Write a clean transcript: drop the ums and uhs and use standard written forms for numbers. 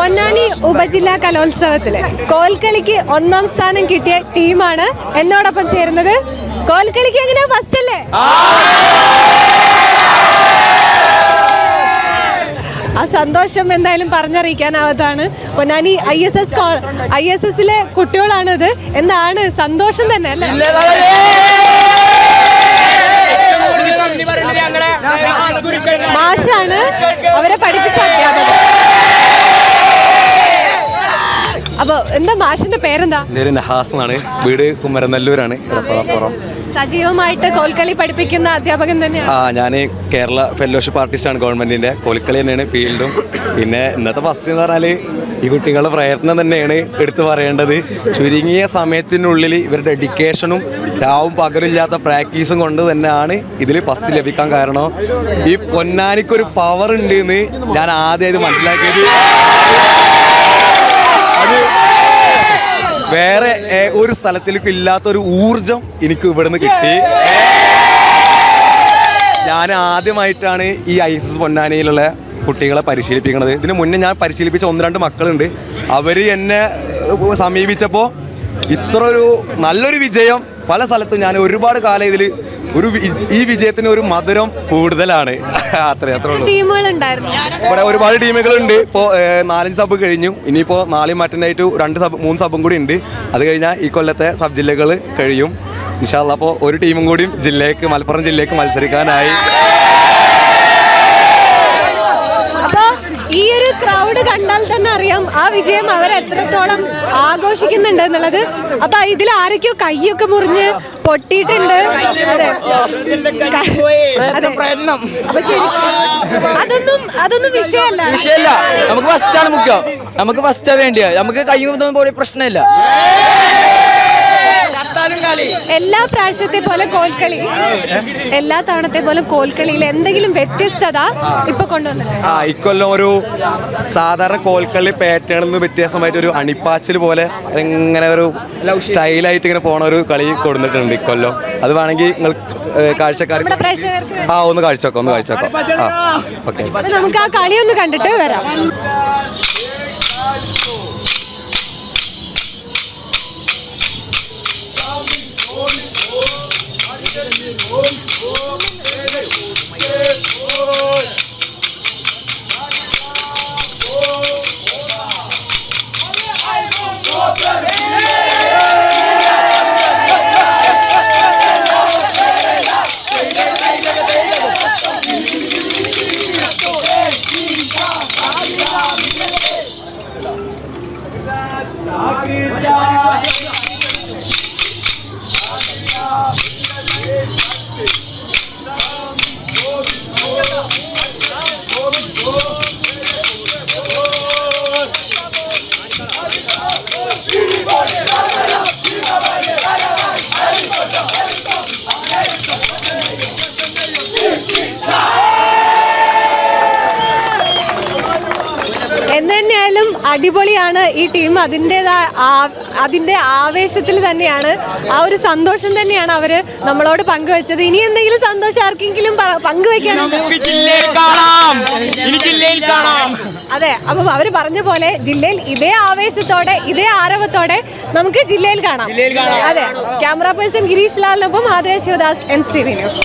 പൊന്നാനി ഉപജില്ലാ കലോത്സവത്തില് കോൽക്കളിക്ക് 1ാം സ്ഥാനം കിട്ടിയ ടീമാണ് എന്നോടൊപ്പം ചേരുന്നത്. കോൽക്കളിക്ക് എങ്ങനെയാ, ഫസ്റ്റ് അല്ലേ? ആ സന്തോഷം എന്തായാലും പറഞ്ഞറിയിക്കാനാവതാണ്. പൊന്നാനി ISS കുട്ടികളാണിത്. എന്താണ് സന്തോഷം തന്നെ അല്ലേ? മാഷാണ് അവരെ പഠിപ്പിച്ച അധ്യാപകൻ. അപ്പൊ എന്താ മാഷിന്റെ പേരെന്താ? നഹാസ് എന്നാണ്. വീട് കുമരനെല്ലൂരാണ്. സജീവമായിട്ട് കോൽക്കളി പഠിപ്പിക്കുന്ന അധ്യാപകൻ തന്നെയാണ്. ഞാൻ കേരള ഫെലോഷിപ്പ് ആർട്ടിസ്റ്റാണ് ഗവൺമെന്റിന്റെ. കോൽക്കളി തന്നെയാണ് ഫീൽഡും. പിന്നെ ഇന്നത്തെ ഫസ്റ്റ് എന്ന് പറഞ്ഞാൽ ഈ കുട്ടികളുടെ പ്രയത്നം തന്നെയാണ് എടുത്തു പറയേണ്ടത്. ചുരുങ്ങിയ സമയത്തിനുള്ളിൽ ഇവരുടെ ഡെഡിക്കേഷനും രാവും പകലില്ലാത്ത പ്രാക്ടീസും കൊണ്ട് തന്നെയാണ് ഇതിൽ ഫസ്റ്റ് ലഭിക്കാൻ കാരണം. ഈ പൊന്നാനിക്കൊരു പവർ ഉണ്ട് എന്ന് ഞാൻ ആദ്യമായിട്ട് മനസ്സിലാക്കിയത് അത് വേറെ ഒരു സ്ഥലത്തിലേക്കും ഇല്ലാത്തൊരു ഊർജം എനിക്ക് ഇവിടുന്ന് കിട്ടി. ഞാൻ ആദ്യമായിട്ടാണ് ഈ ISS പൊന്നാനിയിലുള്ള കുട്ടികളെ പരിശീലിപ്പിക്കുന്നത്. ഇതിന് മുന്നേ ഞാൻ പരിശീലിപ്പിച്ച 1-2 മക്കളുണ്ട്. അവർ എന്നെ സമീപിച്ചപ്പോൾ ഇത്ര നല്ലൊരു വിജയം പല സ്ഥലത്തും ഞാൻ ഒരുപാട് കാലം ഇതിൽ ഈ വിജയത്തിന് ഒരു മധുരം കൂടുതലാണ്. അത്രേ ഉള്ളൂ. ഇവിടെ ഒരുപാട് ടീമുകളുണ്ട്. ഇപ്പോൾ 4 സബ് കഴിഞ്ഞു. ഇനിയിപ്പോൾ നാളെയും മറ്റന്നായിട്ട് 3 സബും കൂടി ഉണ്ട്. അത് കഴിഞ്ഞാൽ ഈ കൊല്ലത്തെ സബ് ജില്ലകൾ കഴിയും ഇൻഷാ അല്ലാഹ്. അപ്പോൾ ഒരു ടീമും കൂടിയും മലപ്പുറം ജില്ലയ്ക്ക് മത്സരിക്കാനായി. ഈ ഒരു ക്രൗഡ് കണ്ടാൽ തന്നെ അറിയാം ആ വിജയം അവർ എത്രത്തോളം ആഘോഷിക്കുന്നുണ്ട് എന്നുള്ളത്. അപ്പൊ ഇതിൽ ആരൊക്കെയോ കൈയൊക്കെ മുറിഞ്ഞ് പൊട്ടിയിട്ടുണ്ട്. അപ്പൊ ശരി, അതൊന്നും വിഷയമല്ല. നമുക്ക് ഫസ്റ്റ് ആണ് മുഖ്യം. നമുക്ക് ഫസ്റ്റ് വേണ്ടിയ നമുക്ക് കൈ പോയി പ്രശ്നമില്ല. എല്ലാ പ്രാവശ്യത്തെ പോലെ കോൽക്കളി, എല്ലാ തവണത്തെ പോലെ കോൽക്കളിയിൽ എന്തെങ്കിലും വ്യത്യസ്തത ഇപ്പൊ കൊണ്ടുവന്നിട്ടുണ്ട്. ഇക്കൊല്ലം ഒരു സാധാരണ കോൽക്കളി പാറ്റേണിൽ നിന്ന് വ്യത്യാസമായിട്ട് ഒരു അണിപ്പാച്ചിൽ പോലെ ഇങ്ങനെ ഒരു സ്റ്റൈലായിട്ട് ഇങ്ങനെ പോണ ഒരു കളി കൊടുത്തിട്ടുണ്ട് ഇക്കൊല്ലം. അത് വേണമെങ്കിൽ നിങ്ങൾ കാഴ്ചക്കാർ ഒന്ന് കാഴ്ചവെക്കാം. ഓക്കെ, നമുക്ക് ആ കളി ഒന്ന് കണ്ടിട്ട് വരാം. എന്തെന്നായാലും അടിപൊളിയാണ് ഈ ടീം. അതിൻ്റെ ആവേശത്തിൽ തന്നെയാണ്, ആ ഒരു സന്തോഷം തന്നെയാണ് അവര് നമ്മളോട് പങ്കുവെച്ചത്. ഇനി എന്തെങ്കിലും സന്തോഷം ആർക്കെങ്കിലും പങ്കുവെക്കാനുണ്ടോ? അതെ, അപ്പം അവര് പറഞ്ഞ പോലെ ജില്ലയിൽ ഇതേ ആവേശത്തോടെ ഇതേ ആരവത്തോടെ നമുക്ക് ജില്ലയിൽ കാണാം. അതെ, ക്യാമറ പേഴ്സൺ ഗിരീഷ് ലാലിനൊപ്പം ആതിര ശിവദാസ്, NCV ന്യൂസ്.